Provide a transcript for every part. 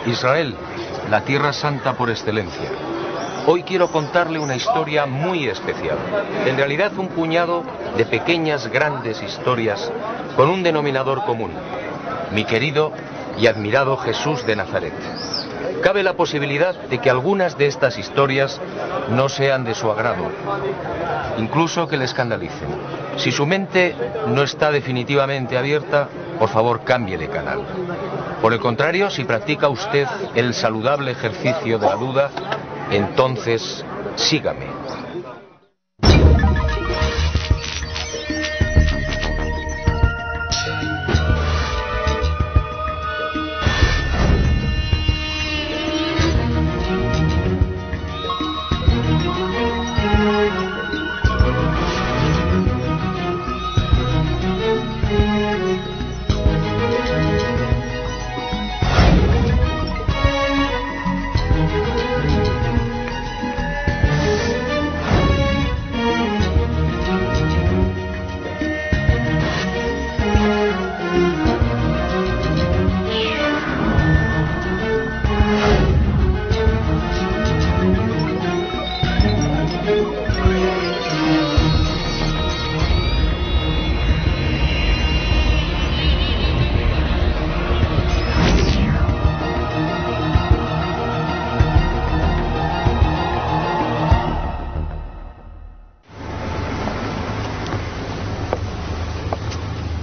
Israel, la tierra santa por excelencia. Hoy quiero contarle una historia muy especial. En realidad un puñado de pequeñas, grandes historias con un denominador común. Mi querido y admirado Jesús de Nazaret. Cabe la posibilidad de que algunas de estas historias no sean de su agrado, incluso que le escandalicen. Si su mente no está definitivamente abierta, por favor cambie de canal. Por el contrario, si practica usted el saludable ejercicio de la duda, entonces sígame.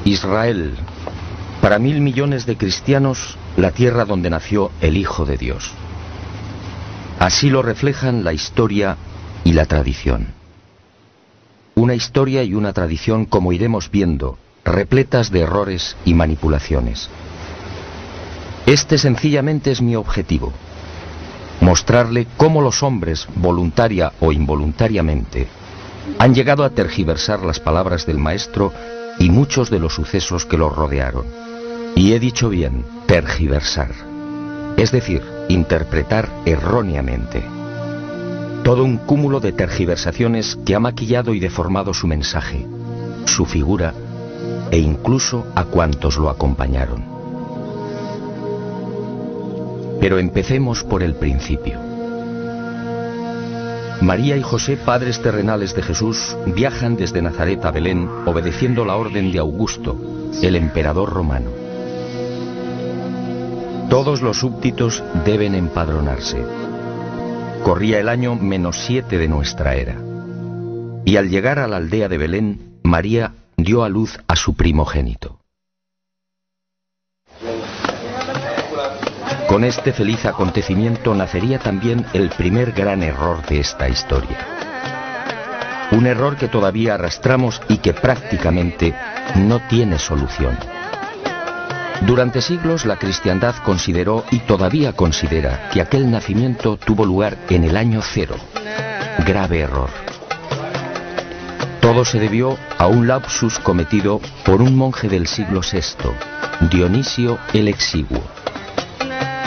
Israel, para 1.000 millones de cristianos, la tierra donde nació el Hijo de Dios. Así lo reflejan la historia y la tradición. Una historia y una tradición, como iremos viendo, repletas de errores y manipulaciones. Este sencillamente es mi objetivo: mostrarle cómo los hombres, voluntaria o involuntariamente, han llegado a tergiversar las palabras del Maestro y muchos de los sucesos que los rodearon. Y he dicho bien, tergiversar. Es decir, interpretar erróneamente. Todo un cúmulo de tergiversaciones que ha maquillado y deformado su mensaje, su figura e incluso a cuantos lo acompañaron. Pero empecemos por el principio. María y José, padres terrenales de Jesús, viajan desde Nazaret a Belén obedeciendo la orden de Augusto, el emperador romano. Todos los súbditos deben empadronarse. Corría el año -7 de nuestra era. Y al llegar a la aldea de Belén, María dio a luz a su primogénito. Con este feliz acontecimiento nacería también el primer gran error de esta historia. Un error que todavía arrastramos y que prácticamente no tiene solución. Durante siglos la cristiandad consideró y todavía considera que aquel nacimiento tuvo lugar en el año 0. Grave error. Todo se debió a un lapsus cometido por un monje del siglo VI, Dionisio el Exiguo.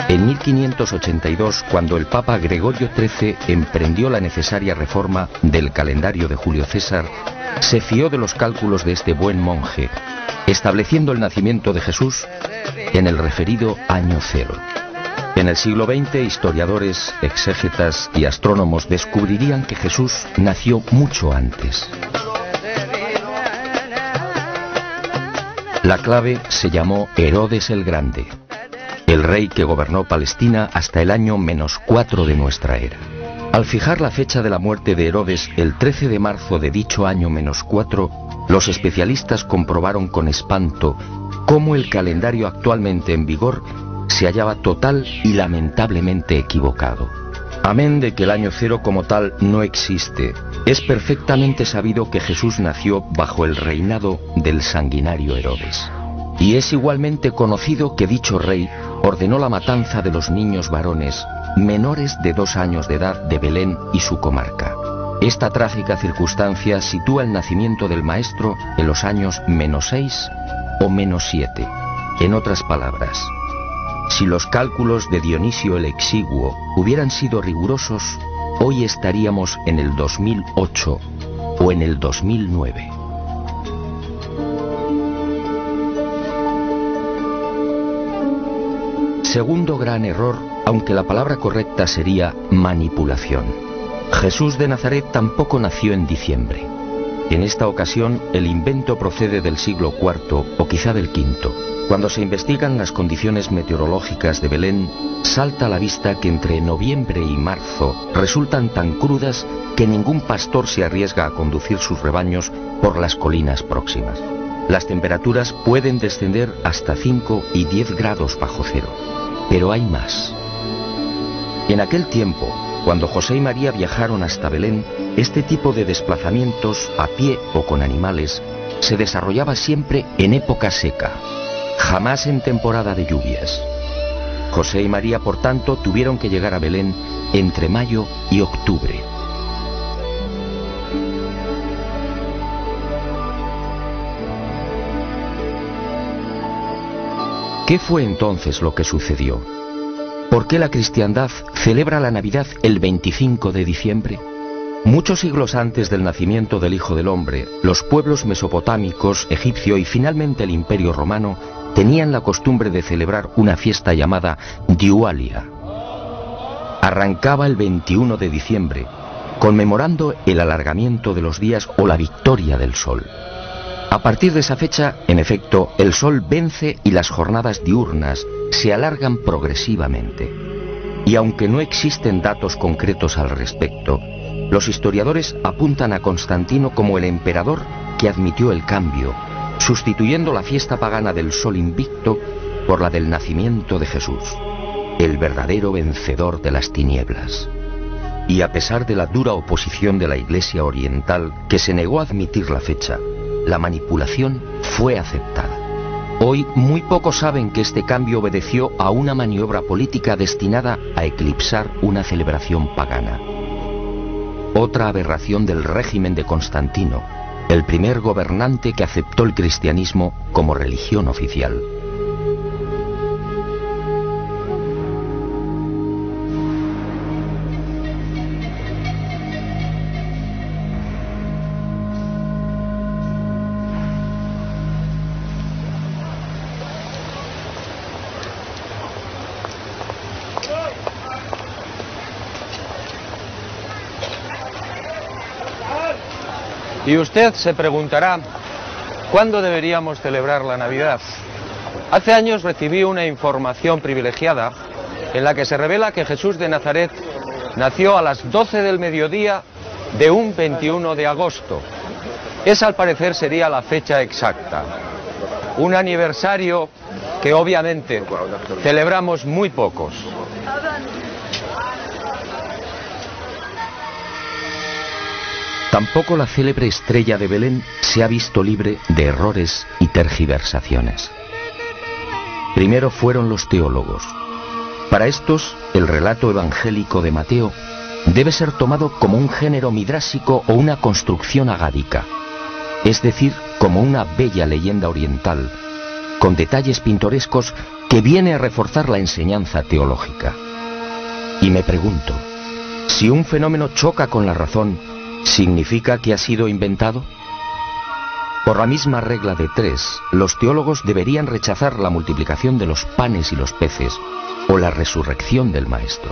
En 1582, cuando el Papa Gregorio XIII emprendió la necesaria reforma del calendario de Julio César, se fió de los cálculos de este buen monje, estableciendo el nacimiento de Jesús en el referido año 0. En el siglo XX, historiadores, exégetas y astrónomos descubrirían que Jesús nació mucho antes. La clave se llamó Herodes el Grande, el rey que gobernó Palestina hasta el año -4 de nuestra era. Al fijar la fecha de la muerte de Herodes el 13 de marzo de dicho año -4, los especialistas comprobaron con espanto cómo el calendario actualmente en vigor se hallaba total y lamentablemente equivocado. Amén de que el año 0 como tal no existe, es perfectamente sabido que Jesús nació bajo el reinado del sanguinario Herodes. Y es igualmente conocido que dicho rey ordenó la matanza de los niños varones menores de 2 años de edad de Belén y su comarca. Esta trágica circunstancia sitúa el nacimiento del Maestro en los años -6 o -7. En otras palabras, Si los cálculos de Dionisio el Exiguo hubieran sido rigurosos, hoy estaríamos en el 2008 o en el 2009. Segundo gran error, aunque la palabra correcta sería manipulación. Jesús de Nazaret tampoco nació en diciembre. En esta ocasión, el invento procede del siglo IV o quizá del V. Cuando se investigan las condiciones meteorológicas de Belén, salta a la vista que entre noviembre y marzo resultan tan crudas que ningún pastor se arriesga a conducir sus rebaños por las colinas próximas. Las temperaturas pueden descender hasta 5 y 10 grados bajo cero. Pero hay más. En aquel tiempo, cuando José y María viajaron hasta Belén, este tipo de desplazamientos, a pie o con animales, se desarrollaba siempre en época seca, jamás en temporada de lluvias. José y María, por tanto, tuvieron que llegar a Belén entre mayo y octubre. ¿Qué fue entonces lo que sucedió? ¿Por qué la cristiandad celebra la Navidad el 25 de diciembre? Muchos siglos antes del nacimiento del Hijo del Hombre, los pueblos mesopotámicos, egipcio y finalmente el Imperio Romano tenían la costumbre de celebrar una fiesta llamada Diualia. Arrancaba el 21 de diciembre, conmemorando el alargamiento de los días o la victoria del sol. A partir de esa fecha, en efecto, el sol vence y las jornadas diurnas se alargan progresivamente. Y aunque no existen datos concretos al respecto, los historiadores apuntan a Constantino como el emperador que admitió el cambio, sustituyendo la fiesta pagana del sol invicto por la del nacimiento de Jesús, el verdadero vencedor de las tinieblas. Y a pesar de la dura oposición de la Iglesia Oriental, que se negó a admitir la fecha, la manipulación fue aceptada. Hoy muy pocos saben que este cambio obedeció a una maniobra política destinada a eclipsar una celebración pagana. Otra aberración del régimen de Constantino, el primer gobernante que aceptó el cristianismo como religión oficial. Y usted se preguntará, ¿cuándo deberíamos celebrar la Navidad? Hace años recibí una información privilegiada en la que se revela que Jesús de Nazaret nació a las 12 del mediodía de un 21 de agosto. Esa al parecer sería la fecha exacta. Un aniversario que obviamente celebramos muy pocos. Tampoco la célebre estrella de Belén se ha visto libre de errores y tergiversaciones. Primero fueron los teólogos. Para estos, el relato evangélico de Mateo debe ser tomado como un género midrásico o una construcción agádica, es decir, como una bella leyenda oriental, con detalles pintorescos que viene a reforzar la enseñanza teológica. Y me pregunto, si un fenómeno choca con la razón, ¿significa que ha sido inventado? Por la misma regla de 3, los teólogos deberían rechazar la multiplicación de los panes y los peces o la resurrección del Maestro.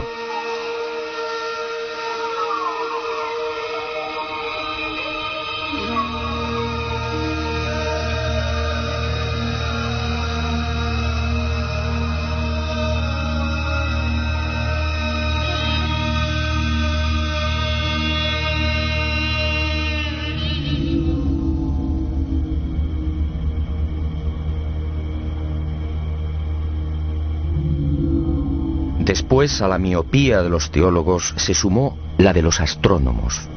Después, a la miopía de los teólogos se sumó la de los astrónomos.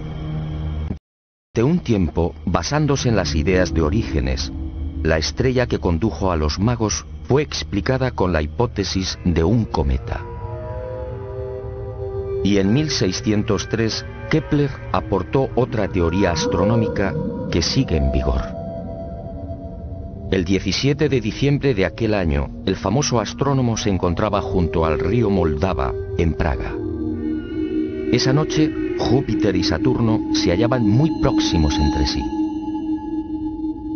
De un tiempo, basándose en las ideas de Orígenes, la estrella que condujo a los magos fue explicada con la hipótesis de un cometa. Y en 1603, Kepler aportó otra teoría astronómica que sigue en vigor. El 17 de diciembre de aquel año, el famoso astrónomo se encontraba junto al río Moldava, en Praga. Esa noche, Júpiter y Saturno se hallaban muy próximos entre sí.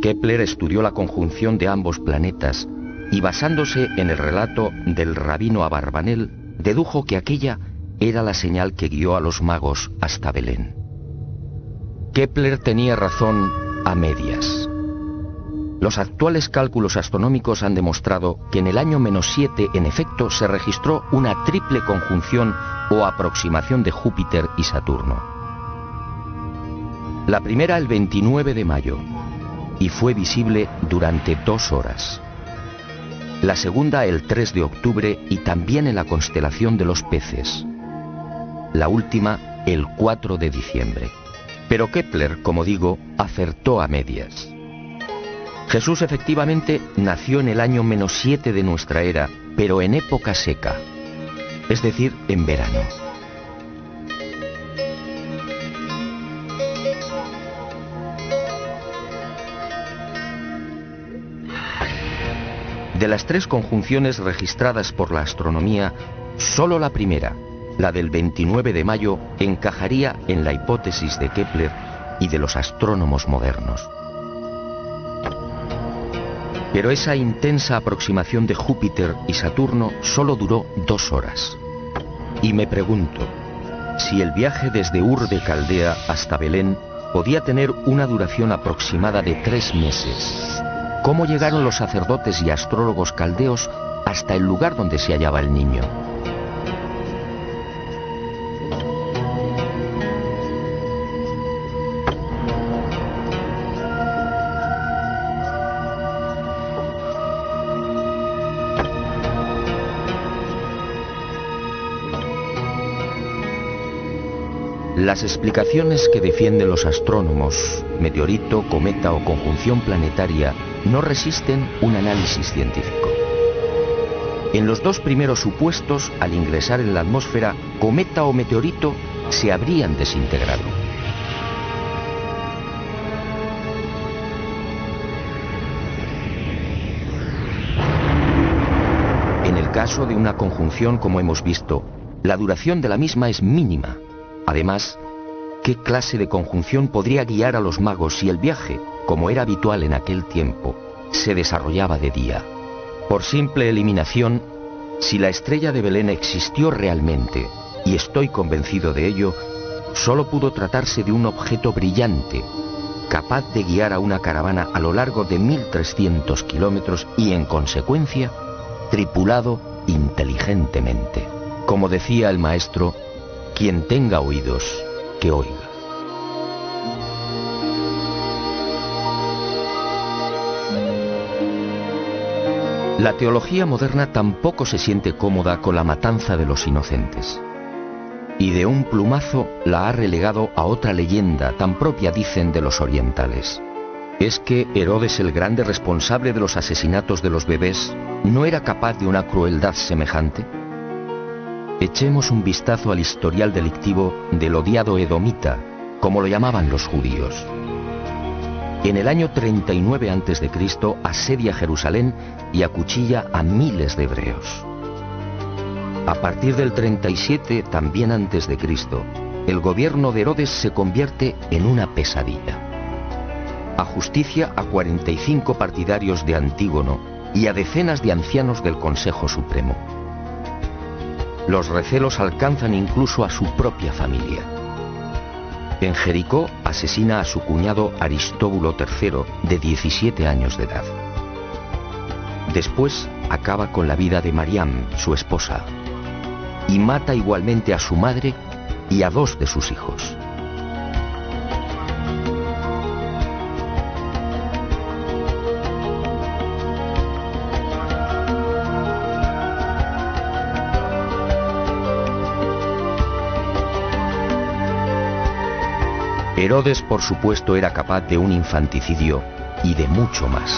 Kepler estudió la conjunción de ambos planetas y, basándose en el relato del rabino Abarbanel, dedujo que aquella era la señal que guió a los magos hasta Belén. Kepler tenía razón a medias. Los actuales cálculos astronómicos han demostrado que en el año -7, en efecto, se registró una triple conjunción o aproximación de Júpiter y Saturno. La primera el 29 de mayo, y fue visible durante 2 horas. La segunda el 3 de octubre y también en la constelación de los peces. La última el 4 de diciembre. Pero Kepler, como digo, acertó a medias. Jesús efectivamente nació en el año -7 de nuestra era, pero en época seca, es decir, en verano. De las 3 conjunciones registradas por la astronomía, solo la primera, la del 29 de mayo, encajaría en la hipótesis de Kepler y de los astrónomos modernos. Pero esa intensa aproximación de Júpiter y Saturno solo duró 2 horas. Y me pregunto, si el viaje desde Ur de Caldea hasta Belén podía tener una duración aproximada de 3 meses, ¿cómo llegaron los sacerdotes y astrólogos caldeos hasta el lugar donde se hallaba el niño? Las explicaciones que defienden los astrónomos, meteorito, cometa o conjunción planetaria, no resisten un análisis científico. En los 2 primeros supuestos, al ingresar en la atmósfera, cometa o meteorito se habrían desintegrado. En el caso de una conjunción, como hemos visto, la duración de la misma es mínima. Además, ¿qué clase de conjunción podría guiar a los magos si el viaje, como era habitual en aquel tiempo, se desarrollaba de día? Por simple eliminación, si la estrella de Belén existió realmente, y estoy convencido de ello, solo pudo tratarse de un objeto brillante, capaz de guiar a una caravana a lo largo de 1300 kilómetros y, en consecuencia, tripulado inteligentemente. Como decía el maestro, quien tenga oídos, que oiga. La teología moderna tampoco se siente cómoda con la matanza de los inocentes. Y de un plumazo la ha relegado a otra leyenda tan propia, dicen, de los orientales. ¿Es que Herodes, el grande responsable de los asesinatos de los bebés, no era capaz de una crueldad semejante? Echemos un vistazo al historial delictivo del odiado edomita, como lo llamaban los judíos. En el año 39 a.C. asedia Jerusalén y acuchilla a miles de hebreos. A partir del 37, también antes de Cristo, el gobierno de Herodes se convierte en una pesadilla. Ajusticia a 45 partidarios de Antígono y a decenas de ancianos del Consejo Supremo. Los recelos alcanzan incluso a su propia familia. En Jericó asesina a su cuñado Aristóbulo III, de 17 años de edad. Después acaba con la vida de Mariam, su esposa, y mata igualmente a su madre y a 2 de sus hijos. Herodes, por supuesto, era capaz de un infanticidio y de mucho más.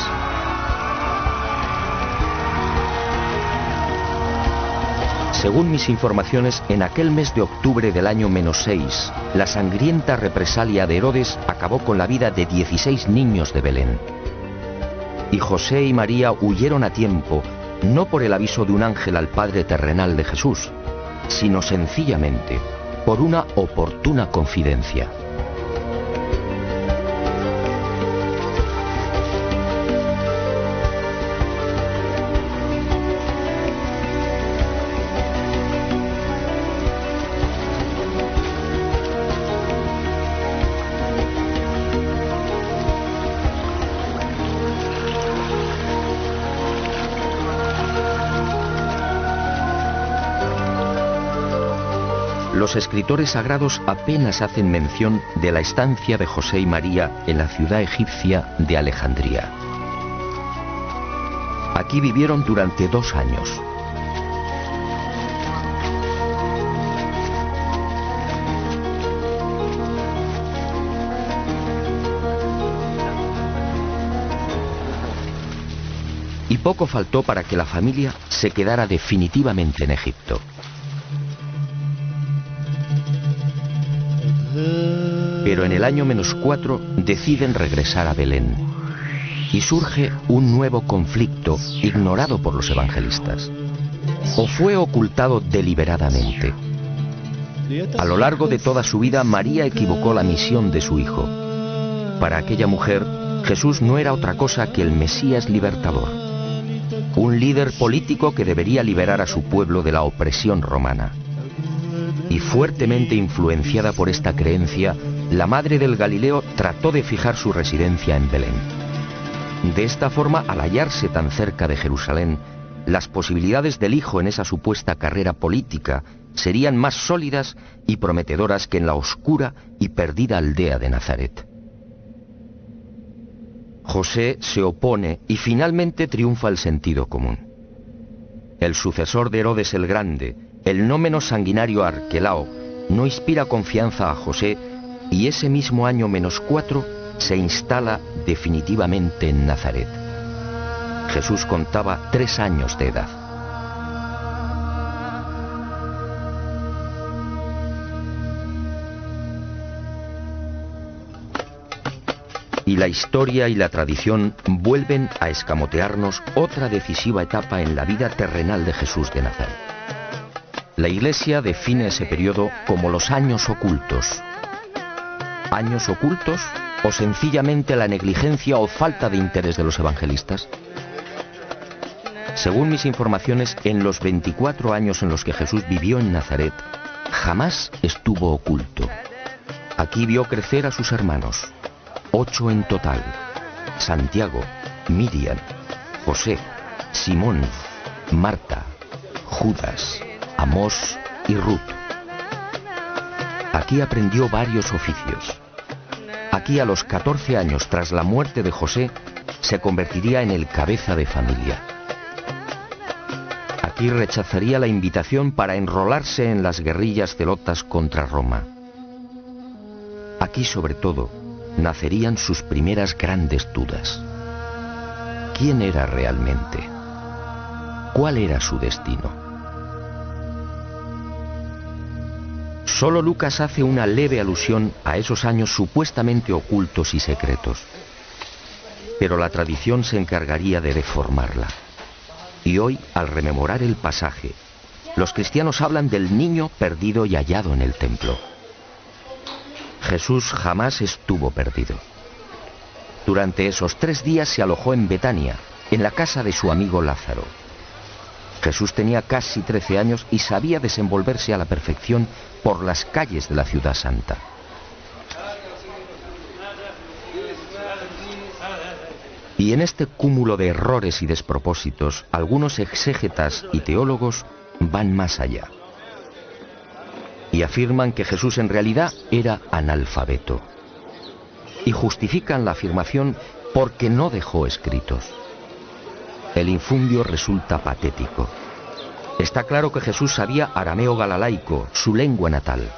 Según mis informaciones, en aquel mes de octubre del año -6, la sangrienta represalia de Herodes acabó con la vida de 16 niños de Belén. y José y María huyeron a tiempo, no por el aviso de un ángel al Padre terrenal de Jesús, sino sencillamente por una oportuna confidencia. Los escritores sagrados apenas hacen mención de la estancia de José y María en la ciudad egipcia de Alejandría. Aquí vivieron durante 2 años. Y poco faltó para que la familia se quedara definitivamente en Egipto. Pero en el año -4 deciden regresar a Belén y surge un nuevo conflicto ignorado por los evangelistas. ¿O fue ocultado deliberadamente? A lo largo de toda su vida, María equivocó la misión de su hijo. Para aquella mujer, Jesús no era otra cosa que el Mesías libertador, un líder político que debería liberar a su pueblo de la opresión romana. Y fuertemente influenciada por esta creencia, la madre del Galileo trató de fijar su residencia en Belén. De esta forma, al hallarse tan cerca de Jerusalén, las posibilidades del hijo en esa supuesta carrera política serían más sólidas y prometedoras que en la oscura y perdida aldea de Nazaret. José se opone y finalmente triunfa el sentido común. El sucesor de Herodes el Grande, el no menos sanguinario Arquelao, no inspira confianza a José y ese mismo año -4 se instala definitivamente en Nazaret. Jesús contaba 3 años de edad. Y la historia y la tradición vuelven a escamotearnos otra decisiva etapa en la vida terrenal de Jesús de Nazaret. La Iglesia define ese periodo como los años ocultos. ¿Años ocultos o sencillamente la negligencia o falta de interés de los evangelistas? Según mis informaciones, en los 24 años en los que Jesús vivió en Nazaret, jamás estuvo oculto. Aquí vio crecer a sus hermanos, 8 en total: Santiago, Miriam, José, Simón, Marta, Judas, Amós y Ruth. Aquí aprendió varios oficios. Aquí, a los 14 años tras la muerte de José, se convertiría en el cabeza de familia. Aquí rechazaría la invitación para enrolarse en las guerrillas celotas contra Roma. Aquí, sobre todo, nacerían sus primeras grandes dudas. ¿Quién era realmente? ¿Cuál era su destino? Solo Lucas hace una leve alusión a esos años supuestamente ocultos y secretos. Pero la tradición se encargaría de deformarla. Y hoy, al rememorar el pasaje, los cristianos hablan del niño perdido y hallado en el templo. Jesús jamás estuvo perdido. Durante esos 3 días se alojó en Betania, en la casa de su amigo Lázaro. Jesús tenía casi 13 años y sabía desenvolverse a la perfección por las calles de la ciudad santa. Y en este cúmulo de errores y despropósitos, algunos exégetas y teólogos van más allá y afirman que Jesús en realidad era analfabeto, y justifican la afirmación porque no dejó escritos. El infundio resulta patético. Está claro que Jesús sabía arameo galalaico, su lengua natal,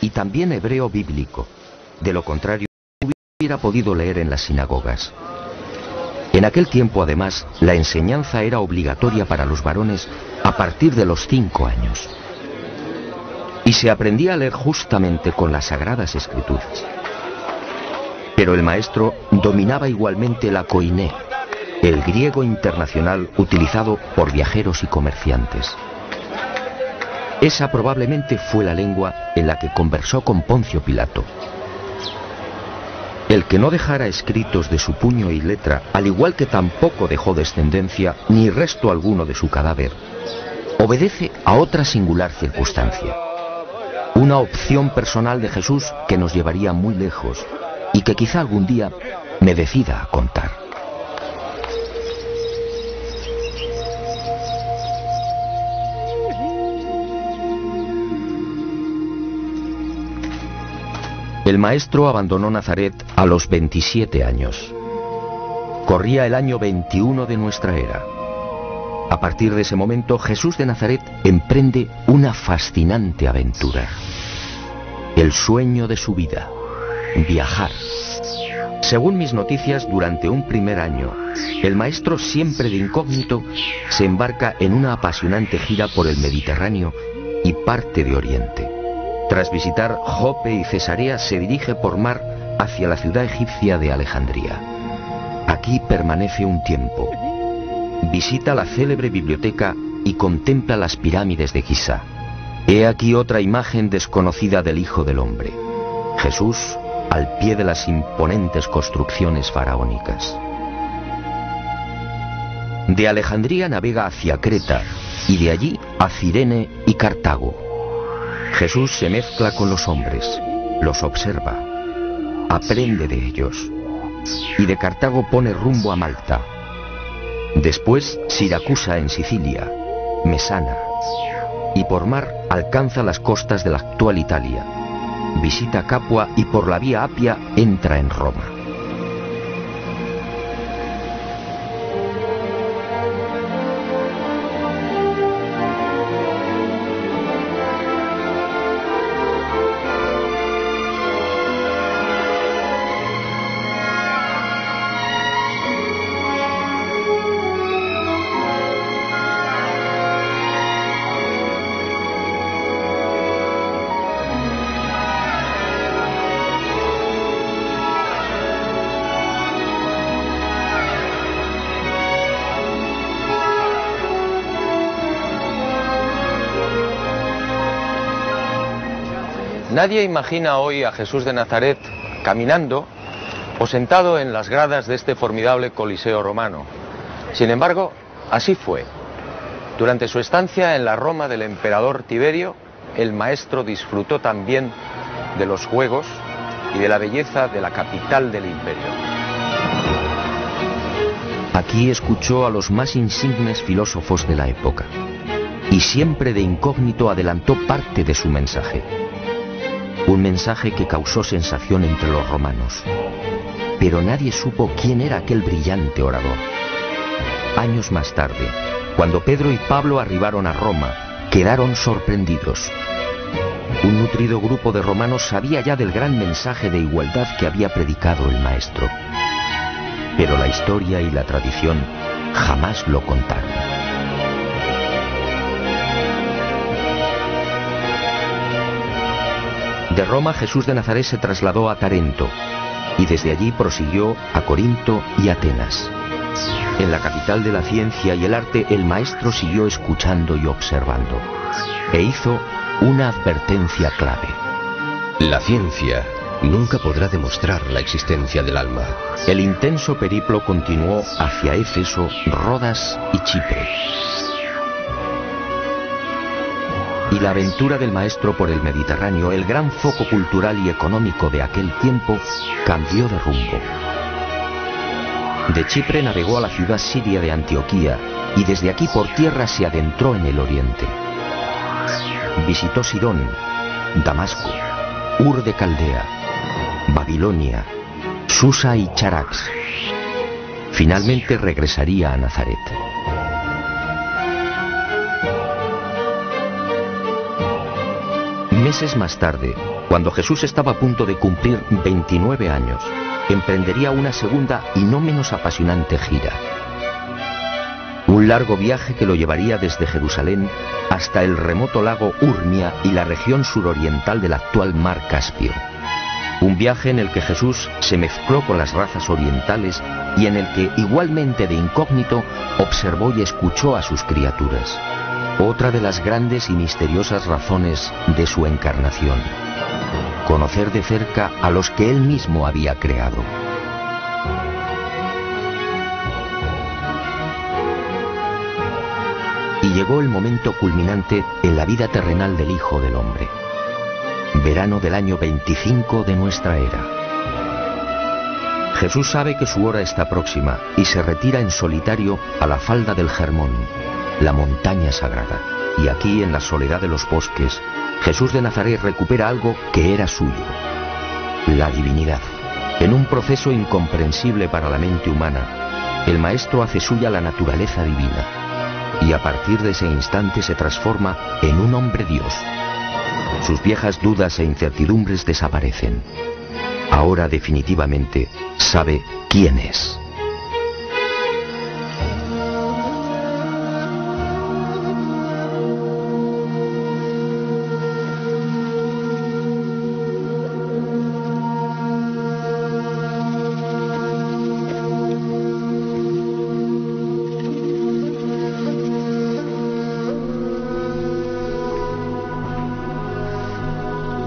y también hebreo bíblico. De lo contrario, no hubiera podido leer en las sinagogas. En aquel tiempo, además, la enseñanza era obligatoria para los varones a partir de los 5 años. Y se aprendía a leer justamente con las Sagradas Escrituras. Pero el maestro dominaba igualmente la koiné, el griego internacional utilizado por viajeros y comerciantes. Esa probablemente fue la lengua en la que conversó con Poncio Pilato. El que no dejara escritos de su puño y letra, al igual que tampoco dejó descendencia ni resto alguno de su cadáver, obedece a otra singular circunstancia. Una opción personal de Jesús que nos llevaría muy lejos y que quizá algún día me decida a contar. El maestro abandonó Nazaret a los 27 años. Corría el año 21 de nuestra era. A partir de ese momento, Jesús de Nazaret emprende una fascinante aventura. El sueño de su vida: viajar. Según mis noticias, durante un primer año, el maestro, siempre de incógnito, se embarca en una apasionante gira por el Mediterráneo y parte de Oriente. Tras visitar Jope y Cesarea, se dirige por mar hacia la ciudad egipcia de Alejandría. Aquí permanece un tiempo. Visita la célebre biblioteca y contempla las pirámides de Giza. He aquí otra imagen desconocida del Hijo del Hombre: Jesús al pie de las imponentes construcciones faraónicas. De Alejandría navega hacia Creta y de allí a Cirene y Cartago. Jesús se mezcla con los hombres, los observa, aprende de ellos, y de Cartago pone rumbo a Malta. Después Siracusa en Sicilia, Mesana, y por mar alcanza las costas de la actual Italia. Visita Capua y por la vía Apia entra en Roma. Nadie imagina hoy a Jesús de Nazaret caminando o sentado en las gradas de este formidable Coliseo romano. Sin embargo, así fue. Durante su estancia en la Roma del emperador Tiberio, el maestro disfrutó también de los juegos y de la belleza de la capital del imperio. Aquí escuchó a los más insignes filósofos de la época y siempre de incógnito adelantó parte de su mensaje. Un mensaje que causó sensación entre los romanos, pero nadie supo quién era aquel brillante orador. Años más tarde, cuando Pedro y Pablo arribaron a Roma, quedaron sorprendidos. Un nutrido grupo de romanos sabía ya del gran mensaje de igualdad que había predicado el maestro, pero la historia y la tradición jamás lo contaron. De Roma, Jesús de Nazaret se trasladó a Tarento y desde allí prosiguió a Corinto y Atenas. En la capital de la ciencia y el arte, el maestro siguió escuchando y observando e hizo una advertencia clave. La ciencia nunca podrá demostrar la existencia del alma. El intenso periplo continuó hacia Éfeso, Rodas y Chipre. Y la aventura del maestro por el Mediterráneo, el gran foco cultural y económico de aquel tiempo, cambió de rumbo. De Chipre navegó a la ciudad siria de Antioquía y desde aquí por tierra se adentró en el oriente. Visitó Sidón, Damasco, Ur de Caldea, Babilonia, Susa y Charax. Finalmente regresaría a Nazaret. Meses más tarde, cuando Jesús estaba a punto de cumplir 29 años, emprendería una segunda y no menos apasionante gira. Un largo viaje que lo llevaría desde Jerusalén hasta el remoto lago Urmia y la región suroriental del actual mar Caspio. Un viaje en el que Jesús se mezcló con las razas orientales y en el que, igualmente de incógnito, observó y escuchó a sus criaturas. Otra de las grandes y misteriosas razones de su encarnación: conocer de cerca a los que él mismo había creado. Y llegó el momento culminante en la vida terrenal del Hijo del Hombre. Verano del año 25 de nuestra era. Jesús sabe que su hora está próxima y se retira en solitario a la falda del Hermón, la montaña sagrada. Y aquí, en la soledad de los bosques, Jesús de Nazaret recupera algo que era suyo: la divinidad. En un proceso incomprensible para la mente humana, el Maestro hace suya la naturaleza divina, y a partir de ese instante se transforma en un hombre Dios. Sus viejas dudas e incertidumbres desaparecen. Ahora definitivamente sabe quién es.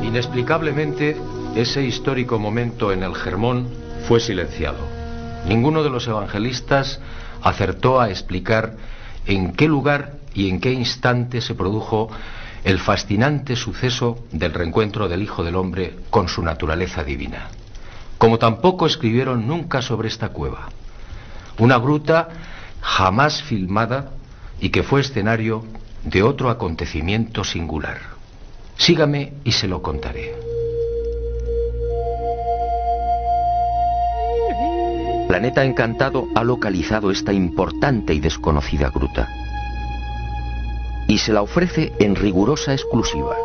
Inexplicablemente, ese histórico momento en el Hermón fue silenciado. Ninguno de los evangelistas acertó a explicar en qué lugar y en qué instante se produjo el fascinante suceso del reencuentro del Hijo del Hombre con su naturaleza divina. Como tampoco escribieron nunca sobre esta cueva, una gruta jamás filmada y que fue escenario de otro acontecimiento singular. Sígame y se lo contaré. Planeta Encantado ha localizado esta importante y desconocida gruta y se la ofrece en rigurosa exclusiva.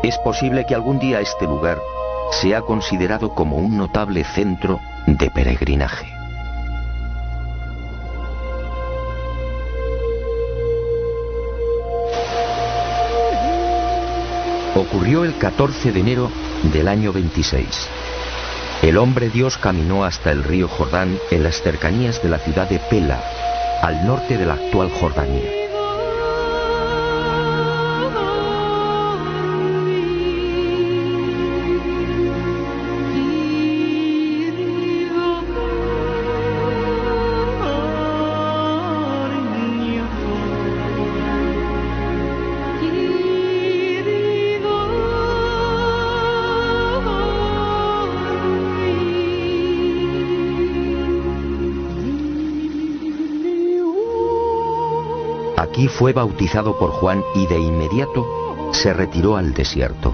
Es posible que algún día este lugar sea considerado como un notable centro de peregrinaje. Ocurrió el 14 de enero del año 26. El hombre Dios caminó hasta el río Jordán en las cercanías de la ciudad de Pela, al norte de la actual Jordania. Aquí fue bautizado por Juan y de inmediato se retiró al desierto.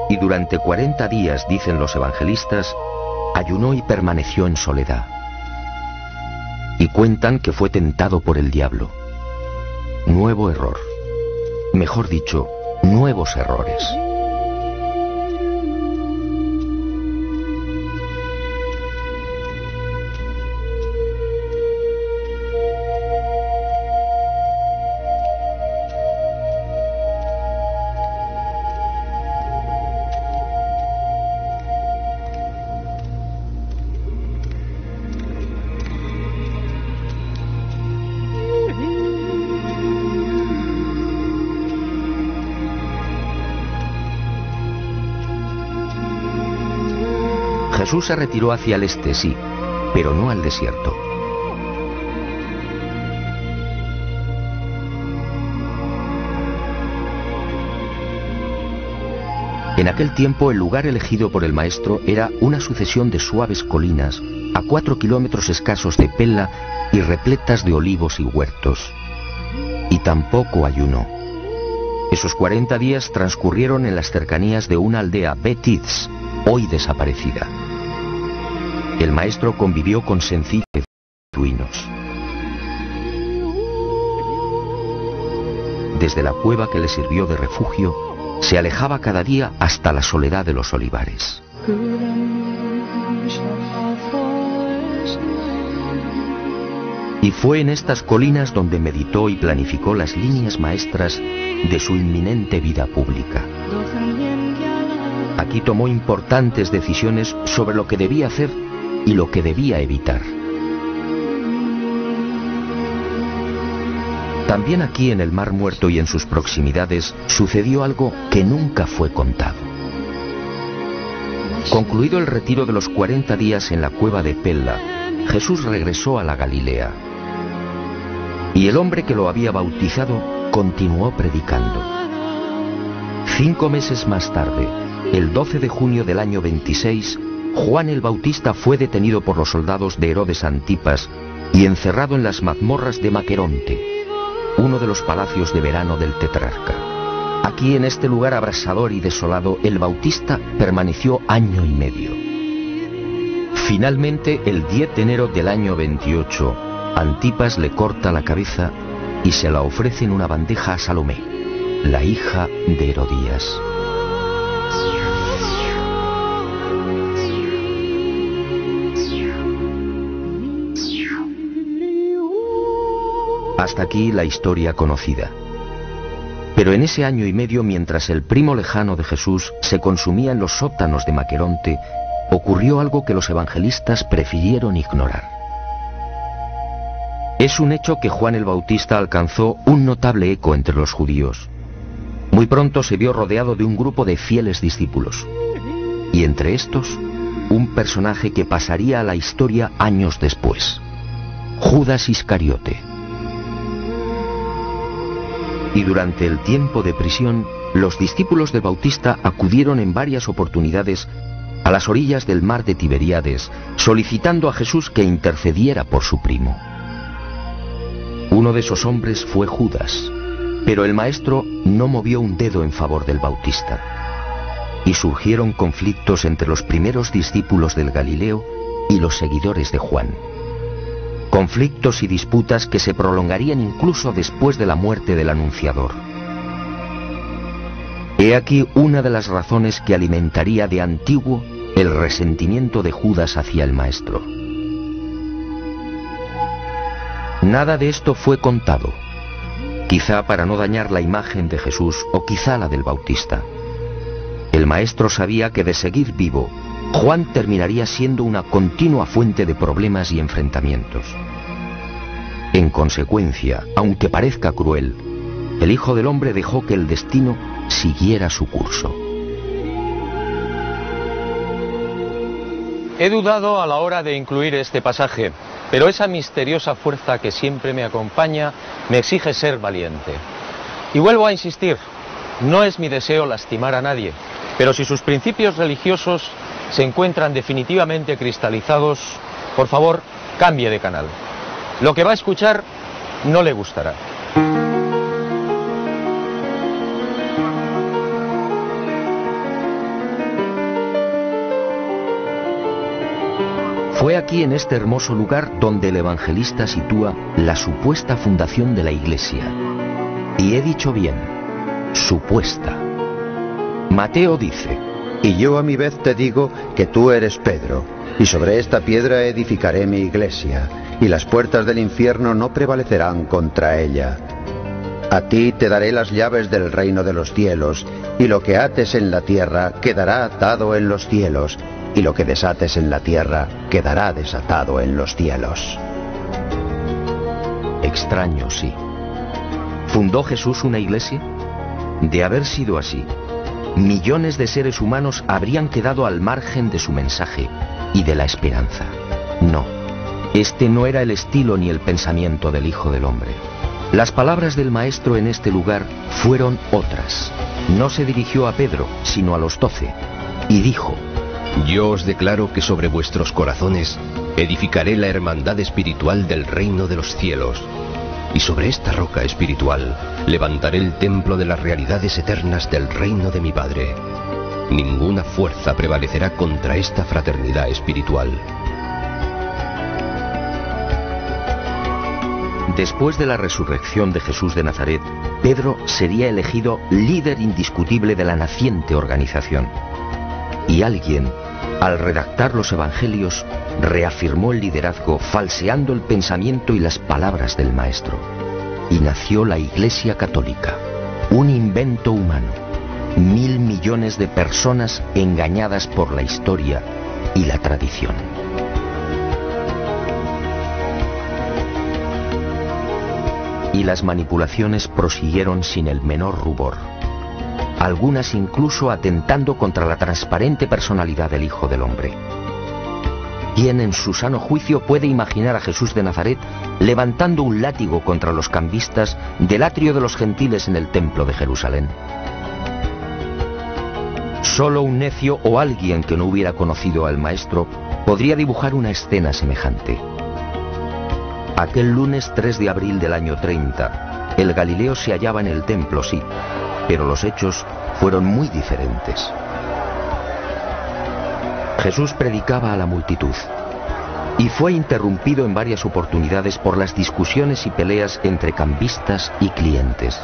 Y durante 40 días, dicen los evangelistas, ayunó y permaneció en soledad. Y cuentan que fue tentado por el diablo. Nuevo error. Mejor dicho, nuevos errores. Jesús se retiró hacia el este, sí, pero no al desierto. En aquel tiempo el lugar elegido por el Maestro era una sucesión de suaves colinas a 4 kilómetros escasos de Pela y repletas de olivos y huertos. Y tampoco ayunó. Esos 40 días transcurrieron en las cercanías de una aldea Bet-Itz, hoy desaparecida. El Maestro convivió con sencillos beduinos. Desde la cueva que le sirvió de refugio, se alejaba cada día hasta la soledad de los olivares. Y fue en estas colinas donde meditó y planificó las líneas maestras de su inminente vida pública. Aquí tomó importantes decisiones sobre lo que debía hacer y lo que debía evitar. También aquí en el Mar Muerto y en sus proximidades sucedió algo que nunca fue contado. Concluido el retiro de los 40 días en la cueva de Pella, Jesús regresó a la Galilea. Y el hombre que lo había bautizado continuó predicando. 5 meses más tarde, el 12 de junio del año 26, Juan el Bautista fue detenido por los soldados de Herodes Antipas y encerrado en las mazmorras de Maqueronte, uno de los palacios de verano del tetrarca. Aquí, en este lugar abrasador y desolado, el Bautista permaneció 1 año y medio. Finalmente, el 10 de enero del año 28, Antipas le corta la cabeza y se la ofrece en una bandeja a Salomé, la hija de Herodías. Hasta aquí la historia conocida. Pero en ese 1 año y medio, mientras el primo lejano de Jesús se consumía en los sótanos de Maqueronte, ocurrió algo que los evangelistas prefirieron ignorar. Es un hecho que Juan el Bautista alcanzó un notable eco entre los judíos. Muy pronto se vio rodeado de un grupo de fieles discípulos, y entre estos, un personaje que pasaría a la historia años después: Judas Iscariote. Y durante el tiempo de prisión, los discípulos del Bautista acudieron en varias oportunidades a las orillas del mar de Tiberíades, solicitando a Jesús que intercediera por su primo. Uno de esos hombres fue Judas, pero el maestro no movió un dedo en favor del Bautista. Y surgieron conflictos entre los primeros discípulos del Galileo y los seguidores de Juan. Conflictos y disputas que se prolongarían incluso después de la muerte del anunciador. He aquí una de las razones que alimentaría de antiguo el resentimiento de Judas hacia el maestro. Nada de esto fue contado, quizá para no dañar la imagen de Jesús o quizá la del Bautista. El maestro sabía que de seguir vivo, Juan terminaría siendo una continua fuente de problemas y enfrentamientos. En consecuencia, aunque parezca cruel, el Hijo del Hombre dejó que el destino siguiera su curso. He dudado a la hora de incluir este pasaje, pero esa misteriosa fuerza que siempre me acompaña me exige ser valiente. Y vuelvo a insistir, no es mi deseo lastimar a nadie, pero si sus principios religiosos se encuentran definitivamente cristalizados, por favor, cambie de canal. Lo que va a escuchar no le gustará. Fue aquí, en este hermoso lugar, donde el evangelista sitúa la supuesta fundación de la Iglesia. Y he dicho bien, supuesta. Mateo dice: Y yo a mi vez te digo que tú eres Pedro, y sobre esta piedra edificaré mi iglesia, y las puertas del infierno no prevalecerán contra ella. A ti te daré las llaves del reino de los cielos, y lo que ates en la tierra quedará atado en los cielos, y lo que desates en la tierra quedará desatado en los cielos. Extraño, sí. ¿Fundó Jesús una iglesia? De haber sido así, millones de seres humanos habrían quedado al margen de su mensaje y de la esperanza. No, este no era el estilo ni el pensamiento del Hijo del Hombre. Las palabras del Maestro en este lugar fueron otras. No se dirigió a Pedro, sino a los 12, y dijo: Yo os declaro que sobre vuestros corazones edificaré la hermandad espiritual del reino de los cielos, y sobre esta roca espiritual levantaré el templo de las realidades eternas del reino de mi Padre. Ninguna fuerza prevalecerá contra esta fraternidad espiritual. Después de la resurrección de Jesús de Nazaret, Pedro sería elegido líder indiscutible de la naciente organización. Y alguien al redactar los evangelios, reafirmó el liderazgo falseando el pensamiento y las palabras del Maestro. Y nació la Iglesia Católica, un invento humano. 1.000 millones de personas engañadas por la historia y la tradición. Y las manipulaciones prosiguieron sin el menor rubor, algunas incluso atentando contra la transparente personalidad del Hijo del Hombre. ¿Quién en su sano juicio puede imaginar a Jesús de Nazaret levantando un látigo contra los cambistas del atrio de los gentiles en el templo de Jerusalén? Solo un necio o alguien que no hubiera conocido al Maestro podría dibujar una escena semejante. Aquel lunes 3 de abril del año 30, el Galileo se hallaba en el templo, sí, pero los hechos fueron muy diferentes. Jesús predicaba a la multitud y fue interrumpido en varias oportunidades por las discusiones y peleas entre cambistas y clientes.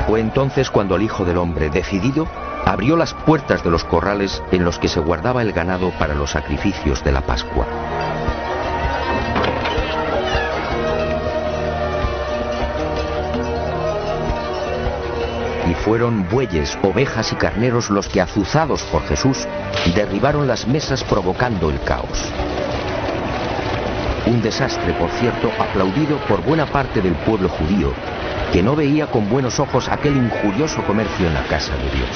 Fue entonces cuando el Hijo del Hombre, decidido, abrió las puertas de los corrales en los que se guardaba el ganado para los sacrificios de la Pascua. Y fueron bueyes, ovejas y carneros los que, azuzados por Jesús, derribaron las mesas provocando el caos. Un desastre, por cierto, aplaudido por buena parte del pueblo judío, que no veía con buenos ojos aquel injurioso comercio en la casa de Dios.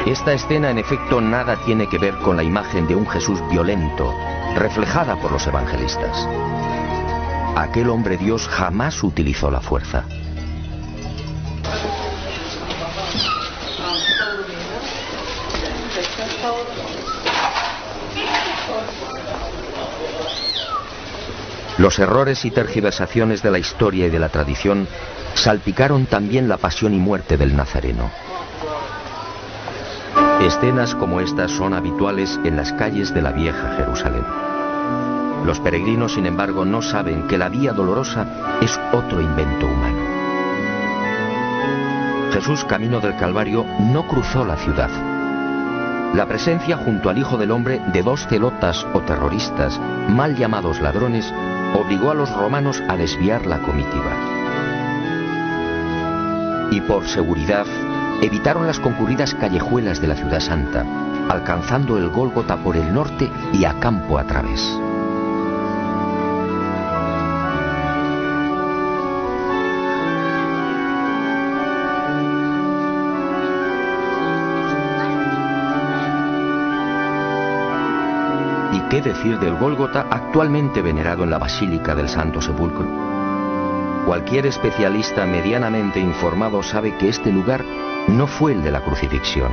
Esta escena, en efecto, nada tiene que ver con la imagen de un Jesús violento, reflejada por los evangelistas. Aquel hombre Dios jamás utilizó la fuerza. Los errores y tergiversaciones de la historia y de la tradición salpicaron también la pasión y muerte del Nazareno. Escenas como estas son habituales en las calles de la vieja Jerusalén. Los peregrinos, sin embargo, no saben que la Vía Dolorosa es otro invento humano. Jesús, camino del Calvario, no cruzó la ciudad. La presencia junto al Hijo del Hombre de dos celotas o terroristas, mal llamados ladrones, obligó a los romanos a desviar la comitiva. Y por seguridad, evitaron las concurridas callejuelas de la ciudad santa, alcanzando el Gólgota por el norte y a campo a través. ¿Y qué decir del Gólgota, actualmente venerado en la Basílica del Santo Sepulcro? Cualquier especialista medianamente informado sabe que este lugar no fue el de la crucifixión.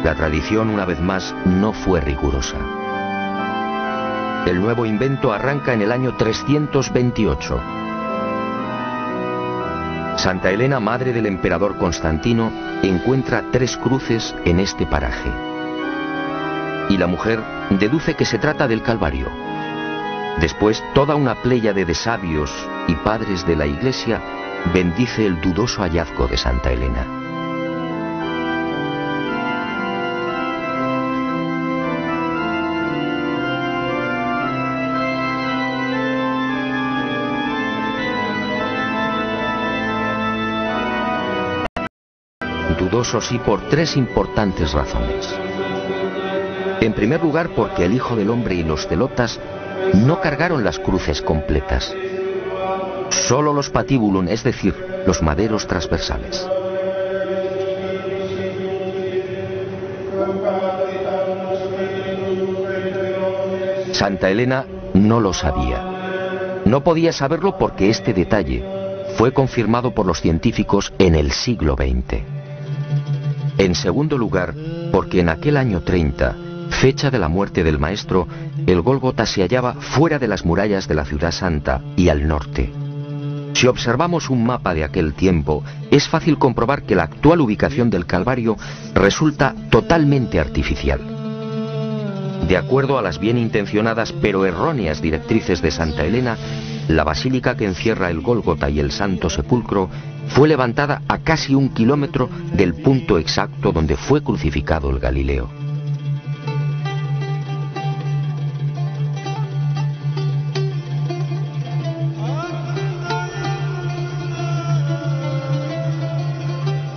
La tradición, una vez más, no fue rigurosa. El nuevo invento arranca en el año 328. Santa Elena, madre del emperador Constantino, encuentra 3 cruces en este paraje. Y la mujer deduce que se trata del Calvario. Después, toda una pléyade de sabios y padres de la Iglesia bendice el dudoso hallazgo de Santa Elena. Dudoso sí por 3 importantes razones. En primer lugar, porque el Hijo del Hombre y los celotas no cargaron las cruces completas. solo los patibulum, es decir, los maderos transversales. Santa Elena no lo sabía. No podía saberlo porque este detalle fue confirmado por los científicos en el siglo XX. En segundo lugar, porque en aquel año 30, fecha de la muerte del maestro, el Gólgota se hallaba fuera de las murallas de la ciudad santa y al norte. Si observamos un mapa de aquel tiempo, es fácil comprobar que la actual ubicación del Calvario resulta totalmente artificial. De acuerdo a las bien intencionadas pero erróneas directrices de Santa Elena, la basílica que encierra el Gólgota y el Santo Sepulcro fue levantada a casi 1 kilómetro del punto exacto donde fue crucificado el Galileo.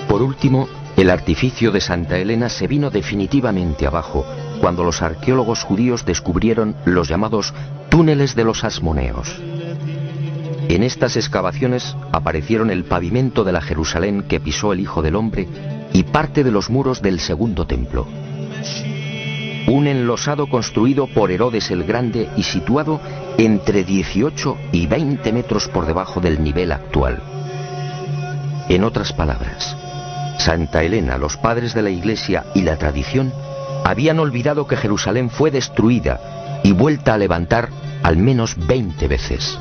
Por último, el artificio de Santa Elena se vino definitivamente abajo cuando los arqueólogos judíos descubrieron los llamados túneles de los Asmoneos. En estas excavaciones aparecieron el pavimento de la Jerusalén que pisó el Hijo del Hombre y parte de los muros del segundo templo. Un enlosado construido por Herodes el Grande y situado entre 18 y 20 metros por debajo del nivel actual. En otras palabras, Santa Elena, los padres de la Iglesia y la tradición habían olvidado que Jerusalén fue destruida y vuelta a levantar al menos 20 veces.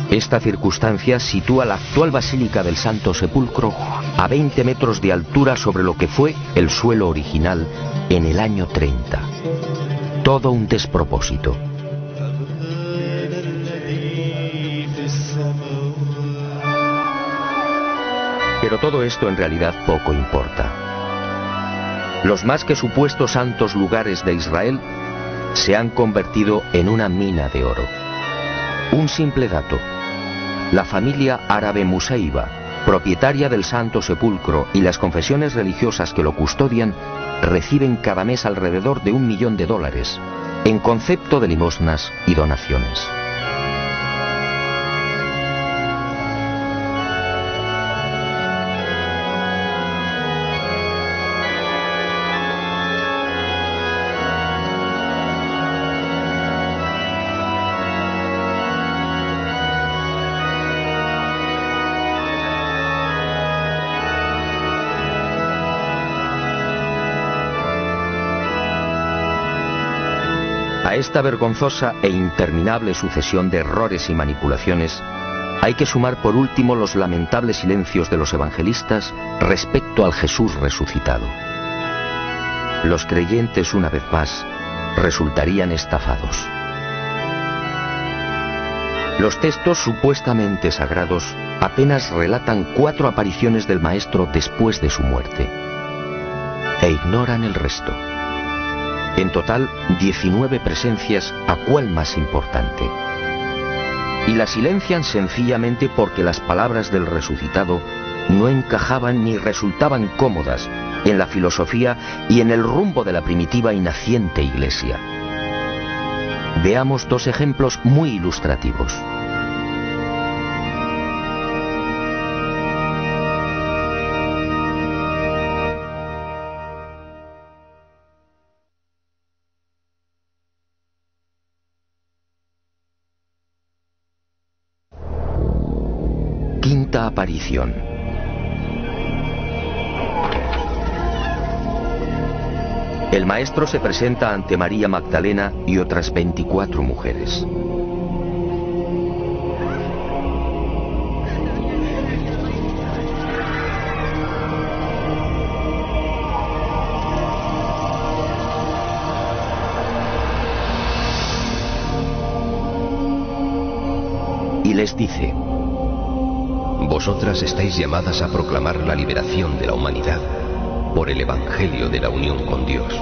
Esta circunstancia sitúa la actual Basílica del Santo Sepulcro a 20 metros de altura sobre lo que fue el suelo original en el año 30. Todo un despropósito. Pero todo esto en realidad poco importa. Los más que supuestos santos lugares de Israel se han convertido en una mina de oro. Un simple dato: la familia árabe Musaiba, propietaria del Santo Sepulcro, y las confesiones religiosas que lo custodian reciben cada mes alrededor de $1 millón en concepto de limosnas y donaciones. A esta vergonzosa e interminable sucesión de errores y manipulaciones hay que sumar por último los lamentables silencios de los evangelistas respecto al Jesús resucitado. Los creyentes, una vez más, resultarían estafados. Los textos supuestamente sagrados apenas relatan 4 apariciones del Maestro después de su muerte, e ignoran el resto. En total, 19 presencias, ¿a cuál más importante? Y la silencian sencillamente porque las palabras del resucitado no encajaban ni resultaban cómodas en la filosofía y en el rumbo de la primitiva y naciente Iglesia. Veamos 2 ejemplos muy ilustrativos. Quinta aparición. El Maestro se presenta ante María Magdalena y otras 24 mujeres. Y les dice: vosotras estáis llamadas a proclamar la liberación de la humanidad por el Evangelio de la unión con Dios.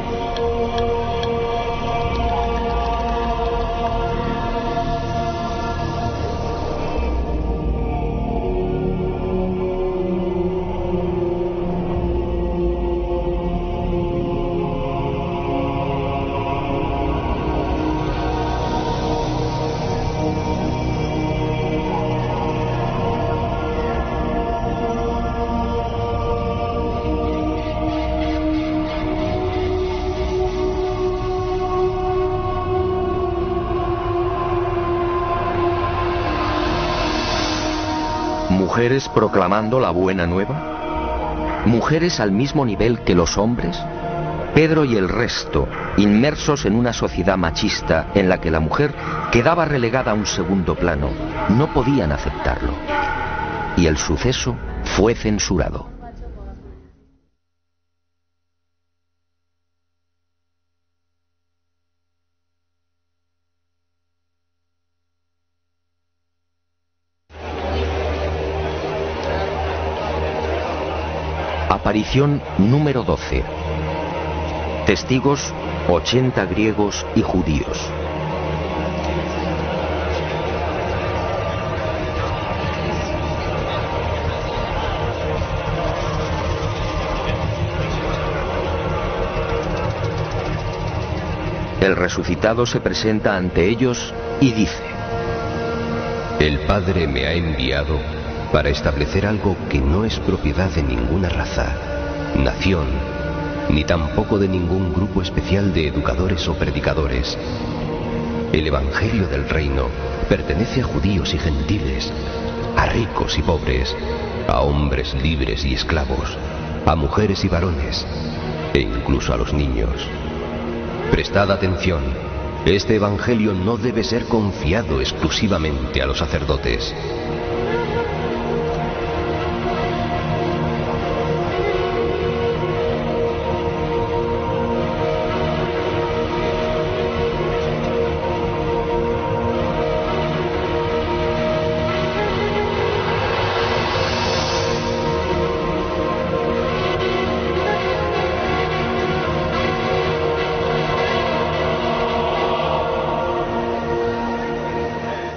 Mujeres proclamando la buena nueva. Mujeres al mismo nivel que los hombres. Pedro y el resto, inmersos en una sociedad machista en la que la mujer quedaba relegada a un segundo plano, no podían aceptarlo. Y el suceso fue censurado. Aparición número 12. Testigos 80 griegos y judíos. El resucitado se presenta ante ellos y dice: El Padre me ha enviado para establecer algo que no es propiedad de ninguna raza, nación, ni tampoco de ningún grupo especial de educadores o predicadores. El Evangelio del Reino pertenece a judíos y gentiles, a ricos y pobres, a hombres libres y esclavos, a mujeres y varones, e incluso a los niños. Prestad atención, este Evangelio no debe ser confiado exclusivamente a los sacerdotes.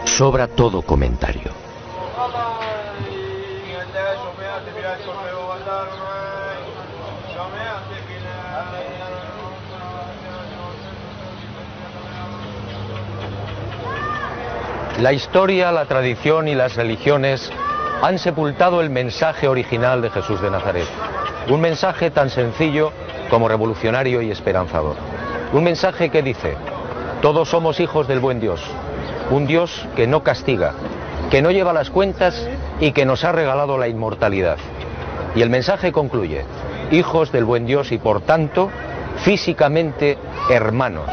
Sobra todo comentario. La historia, la tradición y las religiones han sepultado el mensaje original de Jesús de Nazaret. Un mensaje tan sencillo como revolucionario y esperanzador. Un mensaje que dice: todos somos hijos del buen Dios. Un Dios que no castiga, que no lleva las cuentas y que nos ha regalado la inmortalidad. Y el mensaje concluye: hijos del buen Dios y por tanto, físicamente hermanos.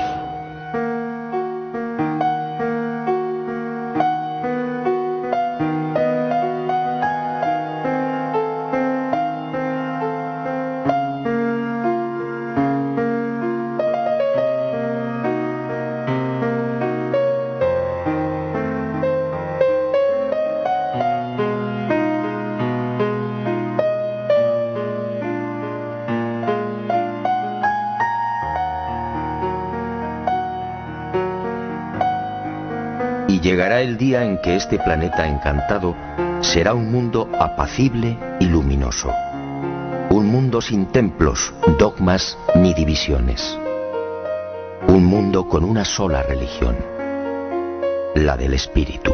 Y llegará el día en que este planeta encantado será un mundo apacible y luminoso. Un mundo sin templos, dogmas ni divisiones. Un mundo con una sola religión, la del espíritu.